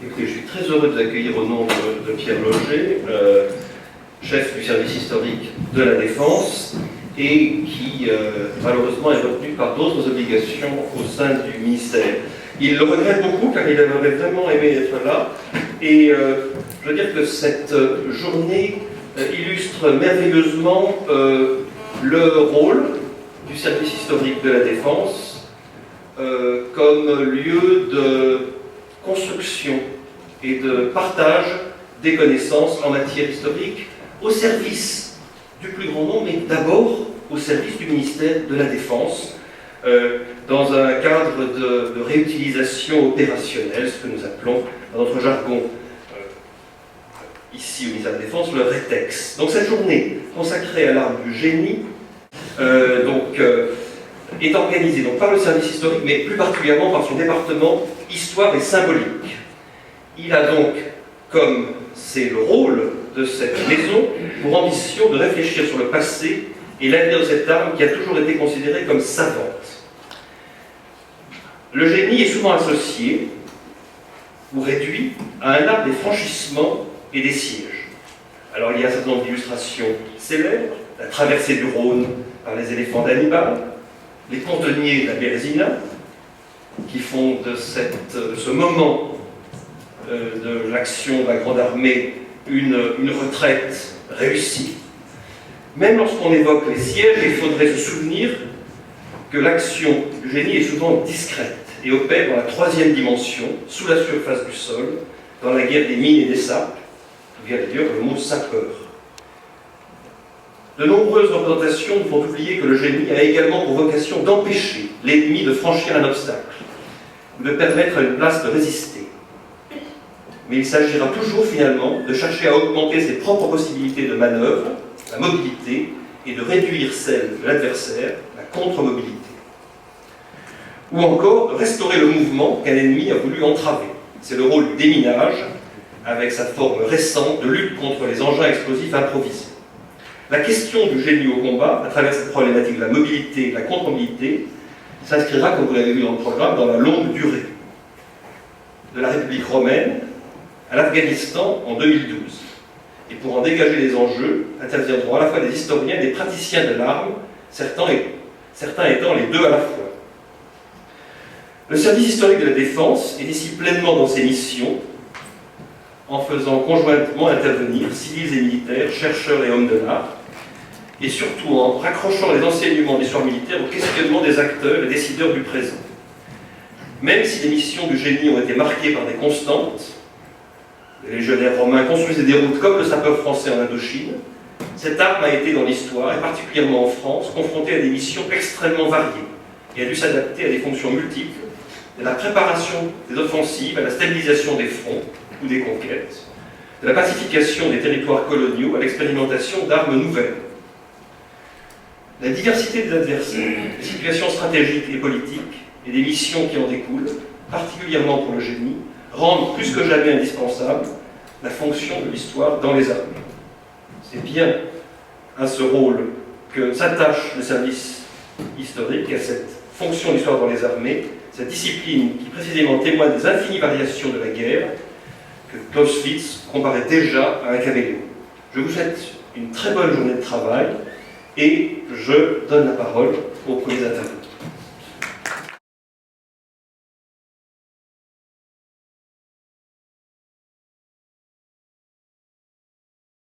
Écoutez, je suis très heureux de vous accueillir au nom de Pierre Loger, chef du service historique de la Défense, et qui malheureusement est retenu par d'autres obligations au sein du ministère. Il le regrette beaucoup car il aurait vraiment aimé être là, et je veux dire que cette journée illustre merveilleusement le rôle du service historique de la Défense comme lieu de construction et de partage des connaissances en matière historique au service du plus grand nombre, mais d'abord au service du ministère de la Défense, dans un cadre de réutilisation opérationnelle, ce que nous appelons dans notre jargon ici au ministère de la Défense le RETEX. Donc cette journée consacrée à l'arme du génie est organisée donc, par le service historique, mais plus particulièrement par son département Histoire et Symbolique. Il a donc, comme c'est le rôle de cette maison, pour ambition de réfléchir sur le passé et l'avenir de cette arme qui a toujours été considérée comme savante. Le génie est souvent associé ou réduit à un art des franchissements et des sièges. Alors il y a un certain nombre d'illustrations célèbres, la traversée du Rhône par les éléphants d'Hannibal, les cantonniers de la Bérésina, qui font de ce moment de l'action de la Grande Armée une retraite réussie. Même lorsqu'on évoque les sièges, il faudrait se souvenir que l'action du génie est souvent discrète et opère dans la troisième dimension, sous la surface du sol, dans la guerre des mines et des sapes, d'où vient d'ailleurs le mot sapeur. De nombreuses représentations nous font oublier que le génie a également pour vocation d'empêcher l'ennemi de franchir un obstacle, ou de permettre à une place de résister. Mais il s'agira toujours finalement de chercher à augmenter ses propres possibilités de manœuvre, la mobilité, et de réduire celle de l'adversaire, la contre-mobilité. Ou encore de restaurer le mouvement qu'un ennemi a voulu entraver. C'est le rôle du déminage, avec sa forme récente de lutte contre les engins explosifs improvisés. La question du génie au combat, à travers cette problématique de la mobilité et de la contre-mobilité, s'inscrira, comme vous l'avez vu dans le programme, dans la longue durée. De la République romaine à l'Afghanistan en 2012. Et pour en dégager les enjeux, interviendront à la fois des historiens et des praticiens de l'arme, certains étant les deux à la fois. Le service historique de la Défense est ici pleinement dans ses missions, en faisant conjointement intervenir civils et militaires, chercheurs et hommes de l'art, et surtout en raccrochant les enseignements d'histoire militaire au questionnement des acteurs et décideurs du présent. Même si les missions du génie ont été marquées par des constantes, les légionnaires romains construisaient des routes comme le sapeur français en Indochine, cette arme a été dans l'histoire, et particulièrement en France, confrontée à des missions extrêmement variées, et a dû s'adapter à des fonctions multiples, de la préparation des offensives à la stabilisation des fronts ou des conquêtes, de la pacification des territoires coloniaux à l'expérimentation d'armes nouvelles. La diversité des adversaires, des situations stratégiques et politiques et des missions qui en découlent, particulièrement pour le génie, rendent plus que jamais indispensable la fonction de l'histoire dans les armées. C'est bien à ce rôle que s'attache le service historique, à cette fonction de l'histoire dans les armées, cette discipline qui précisément témoigne des infinies variations de la guerre, que Clausewitz comparait déjà à un caméléon. Je vous souhaite une très bonne journée de travail et je donne la parole aux premiers intervenants.